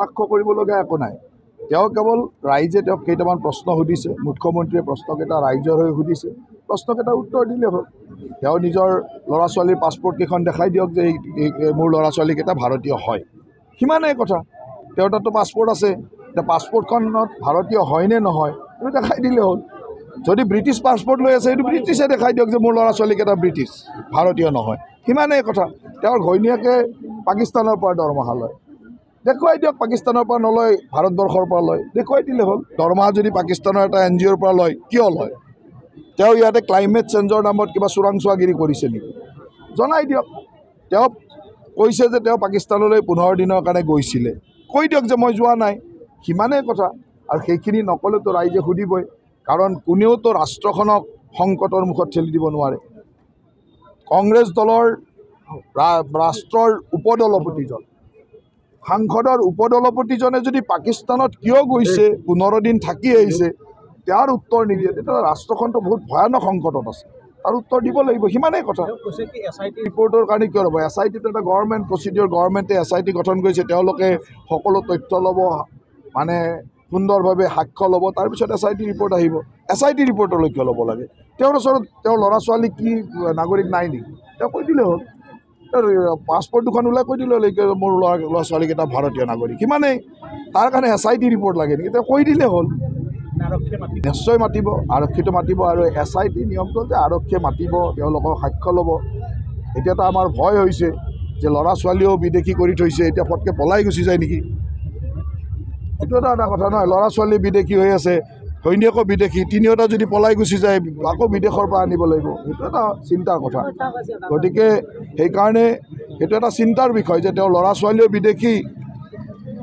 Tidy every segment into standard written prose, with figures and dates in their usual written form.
কটাক্ষ কৰিবলগীয়া একো নাই। তেওঁ কেৱল ৰাইজে তেওঁক কেইটামান প্ৰশ্ন সুধিছে, মুখ্যমন্ত্ৰীয়ে প্ৰশ্নকেইটা ৰাইজৰ হৈ সুধিছে, প্ৰশ্নকেইটাৰ উত্তৰ দিলে হ'ল। তেওঁ নিজৰ ল'ৰা ছোৱালীৰ পাছপৰ্টকেইখন দেখাই দিয়ক যে মোৰ ল'ৰা ছোৱালীকেইটা ভাৰতীয় হয়, সিমানেই কথা। তেওঁৰ তাতো পাছপৰ্ট আছে, এতিয়া পাছপৰ্টখনত ভাৰতীয় হয় নে নহয় সেইটো দেখাই দিলে হ'ল। যদি ব্ৰিটিছ পাছপৰ্ট লৈ আছে সেইটো ব্ৰিটিছে দেখাই দিয়ক যে মোৰ ল'ৰা ছোৱালীকেইটা ব্ৰিটিছ, ভাৰতীয় নহয়, সিমানেই কথা। তেওঁৰ ঘৈণীয়েকে পাকিস্তানৰ পৰা দৰমহা লয়, দেখুৱাই দিয়ক। পাকিস্তানৰ পৰা নলয়, ভাৰতবৰ্ষৰ পৰা লয়, দেখুৱাই দিলে হ'ল। দৰমহা যদি পাকিস্তানৰ এটা NGOৰ পৰা লয়, কিয় লয়? তেওঁ ইয়াতে ক্লাইমেট চেঞ্জৰ নামত কিবা চোৰাংচোৱাগিৰি কৰিছে নেকি? জনাই দিয়ক। তেওঁ কৈছে যে তেওঁ পাকিস্তানলৈ 15 দিনৰ কাৰণে গৈছিলে, কৈ দিয়ক যে মই যোৱা নাই, সিমানেই কথা। আৰু সেইখিনি নক'লেতো ৰাইজে সুধিবই, কাৰণ কোনেওতো ৰাষ্ট্ৰখনক সংকটৰ মুখত ঠেলি দিব নোৱাৰে। কংগ্ৰেছ দলৰ ৰাষ্ট্ৰৰ উপদলপতিজন, সাংসদৰ উপদলপতিজনে যদি পাকিস্তানত কিয় গৈছে, 15 দিন থাকি আহিছে, তাৰ উত্তৰ নিদিয়ে, তেতিয়া ৰাষ্ট্ৰখনটো বহুত ভয়ানক সংকটত আছে। তাৰ উত্তৰ দিব লাগিব, সিমানেই কথা। ৰিপৰ্টৰ কাৰণে কিয় ল'ব? SITটো এটা গভৰ্ণমেণ্ট প্ৰচিডিঅ'ৰ, গভৰ্ণমেণ্টে SIT গঠন কৰিছে, তেওঁলোকে সকলো তথ্য ল'ব, মানে সুন্দৰভাৱে সাক্ষ্য ল'ব, তাৰপিছত SIT ৰিপৰ্ট আহিব। SIT ৰিপৰ্টলৈ কিয় ল'ব লাগে? তেওঁৰ ওচৰত তেওঁৰ ল'ৰা ছোৱালী কি নাগৰিক নাই নেকি? তেওঁ কৈ দিলে হ'ল। পাছপৰ্ট দুখন ওলাই কৈ দিলে হ'ল মোৰ ল'ৰা ছোৱালীকেইটা ভাৰতীয় নাগৰিক, সিমানেই। তাৰ কাৰণে SIT ৰিপৰ্ট লাগে নেকি? তেওঁ কৈ দিলে হ'ল। নিশ্চয় মাতিব, আৰক্ষীটো মাতিব। আৰু SIT নিয়মটো যে আৰক্ষীয়ে মাতিব, তেওঁলোকক সাক্ষ্য ল'ব। এতিয়াতো আমাৰ ভয় হৈছে যে ল'ৰা ছোৱালীও বিদেশী কৰি থৈছে, এতিয়া ফটকৈ পলাই গুচি যায় নেকি? এইটো এটা কথা নহয়। ল'ৰা ছোৱালী বিদেশী হৈ আছে, ঘৈণীয়েকো বিদেশী, তিনিওটা যদি পলাই গুচি যায় আকৌ বিদেশৰ পৰা আনিব লাগিব, সেইটো এটা চিন্তাৰ কথা। গতিকে সেইকাৰণে সেইটো এটা চিন্তাৰ বিষয় যে তেওঁৰ ল'ৰা ছোৱালীও বিদেশী,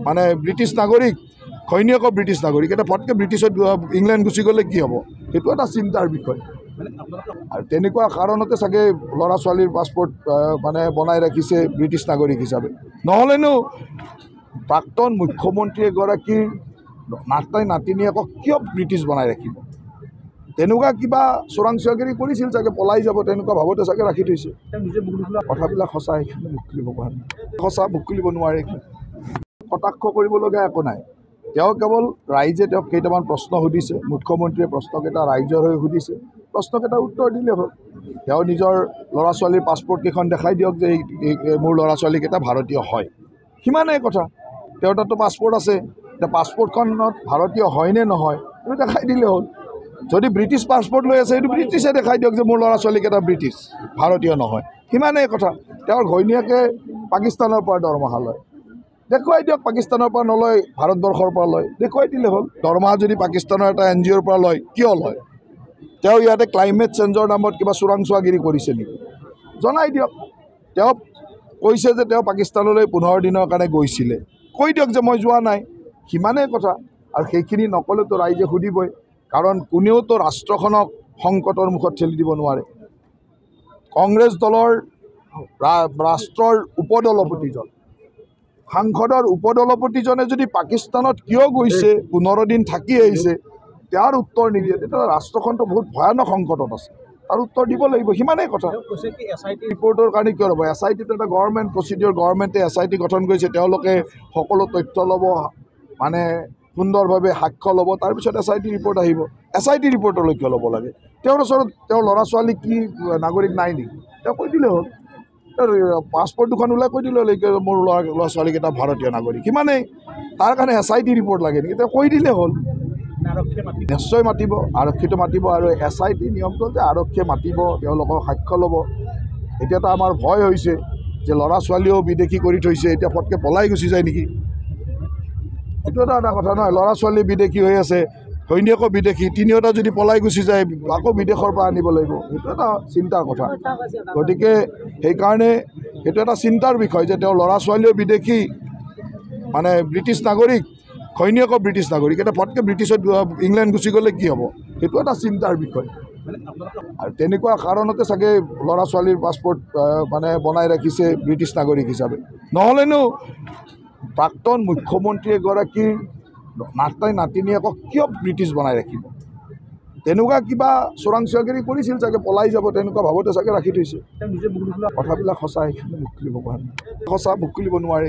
মানে ব্ৰিটিছ নাগৰিক, ঘৈণীয়েকো ব্ৰিটিছ নাগৰিক, এতিয়া ফটকৈ ব্ৰিটিছত ইংলেণ্ড গুচি গ'লে কি হ'ব? সেইটো এটা চিন্তাৰ বিষয়। আৰু তেনেকুৱা কাৰণতে চাগে ল'ৰা ছোৱালীৰ পাছপৰ্ট মানে বনাই ৰাখিছে ব্ৰিটিছ নাগৰিক হিচাপে। নহ'লেনো প্ৰাক্তন মুখ্যমন্ত্ৰী এগৰাকীৰ নাতিনীয়েকক কিয় ব্ৰিটিছ বনাই ৰাখিব? তেনেকুৱা কিবা চোৰাংচোৱাগিৰি কৰিছিল চাগে, পলাই যাব, তেনেকুৱা ভাৱতে চাগে ৰাখি থৈছে। কথাবিলাক সঁচা, সেইখিনি মুখ খুলিব পৰা নাই, সঁচা মুখ খুলিব নোৱাৰে। কটাক্ষ কৰিবলগীয়া একো নাই। তেওঁ কেৱল ৰাইজে তেওঁক কেইটামান প্ৰশ্ন সুধিছে, মুখ্যমন্ত্ৰীয়ে প্ৰশ্নকেইটা ৰাইজৰ হৈ সুধিছে, প্ৰশ্নকেইটাৰ উত্তৰ দিলে হ'ল। তেওঁ নিজৰ ল'ৰা ছোৱালীৰ পাছপৰ্টকেইখন দেখাই দিয়ক যে মোৰ ল'ৰা ছোৱালীকেইটা ভাৰতীয় হয়, সিমানেই কথা। তেওঁৰ তাতো পাছপৰ্ট আছে, এতিয়া পাছপৰ্টখনত ভাৰতীয় হয় নে নহয় সেইটো দেখাই দিলে হ'ল। যদি ব্ৰিটিছ পাছপৰ্ট লৈ আছে সেইটো ব্ৰিটিছে দেখাই দিয়ক যে মোৰ ল'ৰা ছোৱালীকেইটা ব্ৰিটিছ, ভাৰতীয় নহয়, সিমানেই কথা। তেওঁৰ ঘৈণীয়েকে পাকিস্তানৰ পৰা দৰমহা লয়, দেখুৱাই দিয়ক। পাকিস্তানৰ পৰা নলয়, ভাৰতবৰ্ষৰ পৰা লয়, দেখুৱাই দিলে হ'ল। দৰমহা যদি পাকিস্তানৰ এটা NGOৰ পৰা লয়, কিয় লয়? তেওঁ ইয়াতে ক্লাইমেট চেঞ্জৰ নামত কিবা চোৰাংচোৱাগিৰি কৰিছে নেকি? জনাই দিয়ক। তেওঁ কৈছে যে তেওঁ পাকিস্তানলৈ 15 দিনৰ কাৰণে গৈছিলে, কৈ দিয়ক যে মই যোৱা নাই, সিমানেই কথা। আৰু সেইখিনি নক'লেতো ৰাইজে সুধিবই, কাৰণ কোনেওতো ৰাষ্ট্ৰখনক সংকটৰ মুখত ঠেলি দিব নোৱাৰে। কংগ্ৰেছ দলৰ ৰাষ্ট্ৰৰ উপদলপতিজন, সাংসদৰ উপদলপতিজনে যদি পাকিস্তানত কিয় গৈছে, 15 দিন থাকি আহিছে, তাৰ উত্তৰ নিদিয়ে, তেতিয়া ৰাষ্ট্ৰখনটো বহুত ভয়ানক সংকটত আছে। তাৰ উত্তৰ দিব লাগিব, সিমানেই কথা। ৰিপৰ্টৰ কাৰণে কিয় ল'ব? SITটো এটা গভৰ্ণমেণ্ট প্ৰচিডিঅ'ৰ, গভৰ্ণমেণ্টে SIT গঠন কৰিছে, তেওঁলোকে সকলো তথ্য ল'ব, মানে সুন্দৰভাৱে সাক্ষ্য ল'ব, তাৰপিছত SIT ৰিপৰ্ট আহিব। SIT ৰিপৰ্টলৈ কিয় ল'ব লাগে? তেওঁৰ ওচৰত তেওঁৰ ল'ৰা ছোৱালী কি নাগৰিক নাই নেকি? তেওঁ কৈ দিলে হ'ল। পাছপৰ্ট দুখন ওলাই কৈ দিলে হ'ল মোৰ ল'ৰা ছোৱালীকেইটা ভাৰতীয় নাগৰিক, সিমানেই। তাৰ কাৰণে SIT ৰিপৰ্ট লাগে নেকি? তেওঁ কৈ দিলে হ'ল। নিশ্চয় মাতিব, আৰক্ষীটো মাতিব। আৰু SIT নিয়মটো যে আৰক্ষীয়ে মাতিব, তেওঁলোকক সাক্ষ্য ল'ব। এতিয়াতো আমাৰ ভয় হৈছে যে ল'ৰা ছোৱালীও বিদেশী কৰি থৈছে, এতিয়া ফটকৈ পলাই গুচি যায় নেকি? এইটো এটা কথা নহয়। ল'ৰা ছোৱালী বিদেশী হৈ আছে, ঘৈণীয়েকো বিদেশী, তিনিওটা যদি পলাই গুচি যায় আকৌ বিদেশৰ পৰা আনিব লাগিব, সেইটো এটা চিন্তাৰ কথা। গতিকে সেইকাৰণে সেইটো এটা চিন্তাৰ বিষয় যে তেওঁৰ ল'ৰা ছোৱালীও বিদেশী, মানে ব্ৰিটিছ নাগৰিক, ঘৈণীয়েকো ব্ৰিটিছ নাগৰিক, এতিয়া ফটকৈ ব্ৰিটিছত ইংলেণ্ড গুচি গ'লে কি হ'ব? সেইটো এটা চিন্তাৰ বিষয়। আৰু তেনেকুৱা কাৰণতে চাগে ল'ৰা ছোৱালীৰ পাছপৰ্ট মানে বনাই ৰাখিছে ব্ৰিটিছ নাগৰিক হিচাপে। নহ'লেনো প্ৰাক্তন মুখ্যমন্ত্ৰী এগৰাকীৰ নাতিনীয়েকক কিয় ব্ৰিটিছ বনাই ৰাখিব? তেনেকুৱা কিবা চোৰাংচোৱাগিৰি কৰিছিল চাগে, পলাই যাব, তেনেকুৱা ভাৱতে চাগে ৰাখি থৈছে। কথাবিলাক সঁচা, সেইখিনি মুখ খুলিব পৰা নাই, সঁচা মুখ খুলিব নোৱাৰে।